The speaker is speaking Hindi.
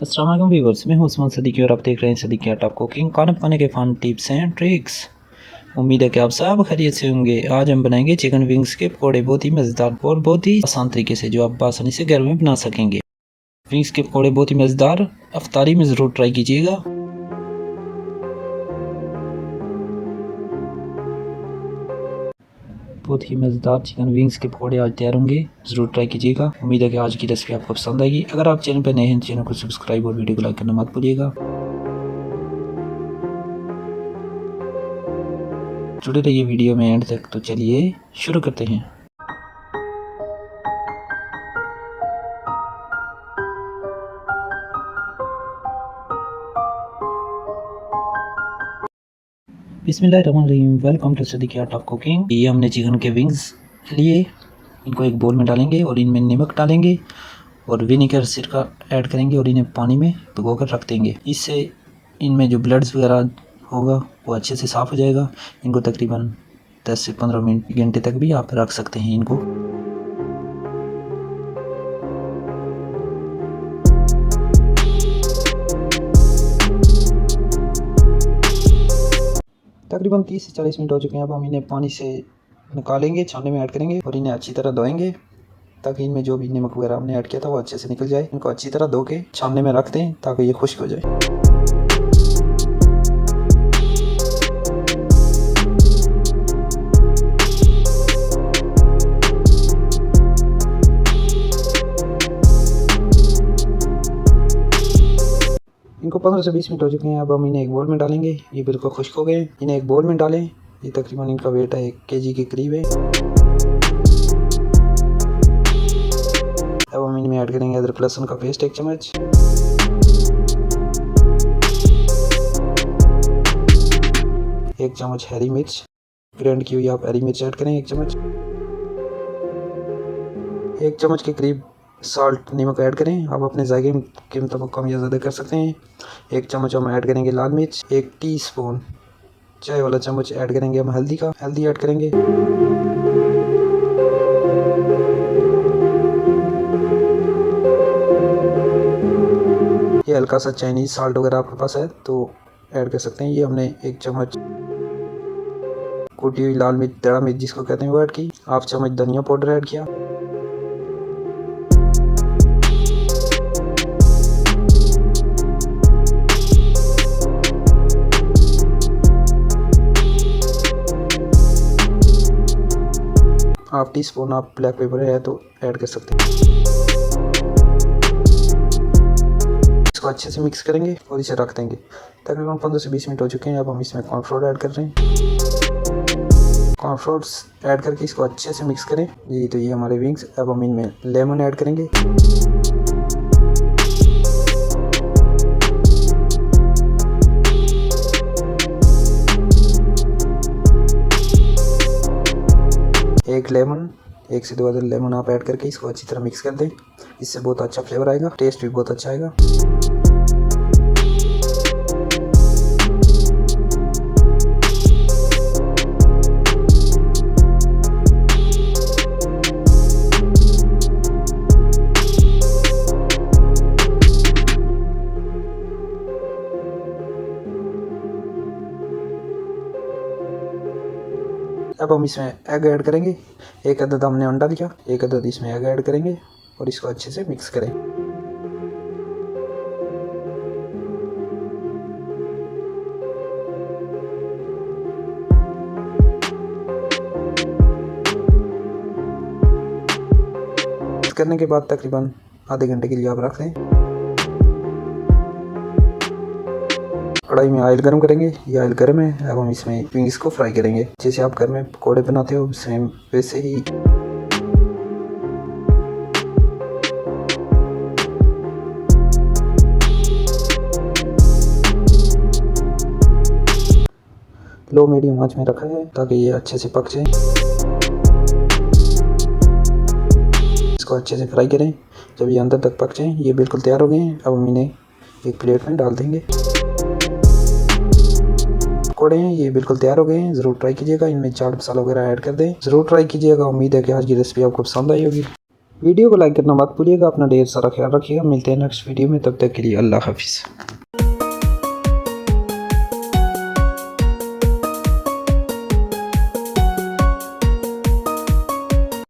अस्सलाम वालेकुम व्यूअर्स, मैं हूं उस्मान सदीकी और आप देख रहे हैं सदीकी टॉप कुकिंग। खाना पकाने के फन टिप्स एंड ट्रिक्स। उम्मीद है कि आप सब खैरियत से होंगे। आज हम बनाएंगे चिकन विंग्स के पकौड़े, बहुत ही मज़ेदार और बहुत ही आसान तरीके से, जो आप आसानी से घर में बना सकेंगे। विंग्स के पकौड़े बहुत ही मज़ेदार, अफ्तारी में ज़रूर ट्राई कीजिएगा। बहुत ही मज़ेदार चिकन विंग्स के पकौड़े आज तैयार होंगे, ज़रूर ट्राई कीजिएगा। उम्मीद है कि आज की रेसिपी आपको पसंद आएगी। अगर आप चैनल पर नए हैं, चैनल को सब्सक्राइब और वीडियो को लाइक करना मत भूलिएगा। जुड़े रहिए वीडियो में एंड तक। तो चलिए शुरू करते हैं। बिस्मिल्लाहिर्रहमानिर्रहीम, welcome to Siddiqui art of cooking. ये हमने चिकन के विंग्स लिए, इनको एक बोल में डालेंगे और इनमें नमक डालेंगे और विनेगर सिरका ऐड करेंगे और इन्हें पानी में भिगोकर रख देंगे। इससे इनमें जो ब्लड्स वगैरह होगा वो अच्छे से साफ़ हो जाएगा। इनको तकरीबन 10 से 15 घंटे तक भी आप रख सकते हैं इनको। तकरीबन 30 से 40 मिनट हो चुके हैं। अब हम इन्हें पानी से निकालेंगे, छानने में ऐड करेंगे और इन्हें अच्छी तरह धोएंगे ताकि इनमें जो भी नमक वगैरह हमने ऐड किया था वो अच्छे से निकल जाए। इनको अच्छी तरह धो के छानने में रख दें ताकि ये खुश्क हो जाए। इनको 15 से 20 मिनट हो चुके हैं। अब हम इन्हें एक बोल में डालेंगे। ये बिल्कुल खुश्क हो गए। इन्हें एक बोल में डालें। ये तकरीबन इनका वेट है 1 kg के करीब है। अब हम इनमें ऐड करेंगे अदरक लहसुन का पेस्ट 1 चम्मच, एक चम्मच हरी मिर्च ग्राइंड की हुई, आप हरी मिर्च ऐड करें 1 चम्मच, 1 चम्मच के करीब साल्ट नमक ऐड करें। आप अपने जायके के मुताबिक कम या ज़्यादा कर सकते हैं। 1 चम्मच हम ऐड करेंगे लाल मिर्च, 1 टीस्पून चाय वाला चम्मच ऐड करेंगे हम हल्दी ऐड करेंगे। ये हल्का सा चाइनीज़ साल्ट वगैरह आपके पास है तो ऐड कर सकते हैं। ये हमने 1 चम्मच कुटी हुई लाल मिर्च, दड़ा मिर्च जिसको कहते हैं, वो ऐड की। 1/2 चम्मच धनिया पाउडर ऐड किया। हाफ टी स्पून आप ब्लैक पेपर है तो ऐड कर सकते हैं। इसको अच्छे से मिक्स करेंगे और इसे रख देंगे। तकरीबन 15 से 20 मिनट हो चुके हैं। अब हम इसमें कॉर्नफ्लोर ऐड कर रहे हैं। कॉर्नफ्लोर्स ऐड करके इसको अच्छे से मिक्स करें। जी तो ये हमारे विंग्स। अब हम इनमें लेमन ऐड करेंगे। एक लेमन, 1 से 2 अदर लेमन आप ऐड करके इसको अच्छी तरह मिक्स कर दें। इससे बहुत अच्छा फ्लेवर आएगा, टेस्ट भी बहुत अच्छा आएगा। अब हम इसमें एग ऐड करेंगे। 1 अदद हमने अंडा लिया, 1 अदद इसमें एग ऐड करेंगे और इसको अच्छे से मिक्स करें। करने के बाद तकरीबन आधे घंटे के लिए आप रख दें। कढ़ाई में ऑयल गर्म करेंगे। ये ऑयल गर्म है। अब हम इसमें विंग्स को फ्राई करेंगे। जैसे आप घर में पकौड़े बनाते हो सेम वैसे ही। लो मीडियम आंच में रखा है ताकि ये अच्छे से पक जाए। इसको अच्छे से फ्राई करें जब ये अंदर तक पक जाए। ये बिल्कुल तैयार हो गए हैं। अब हम इन्हें एक प्लेट में डाल देंगे। पकौड़े हैं ये बिल्कुल तैयार हो गए हैं। ज़रूर ट्राई कीजिएगा। इनमें चाट मसाला वगैरह ऐड कर दें। ज़रूर ट्राई कीजिएगा। उम्मीद है कि आज की रेसिपी आपको पसंद आई होगी। वीडियो को लाइक करना मत भूलिएगा। अपना ढेर सारा ख्याल रखिएगा। मिलते हैं नेक्स्ट वीडियो में, तब तक के लिए अल्लाह हाफिज़।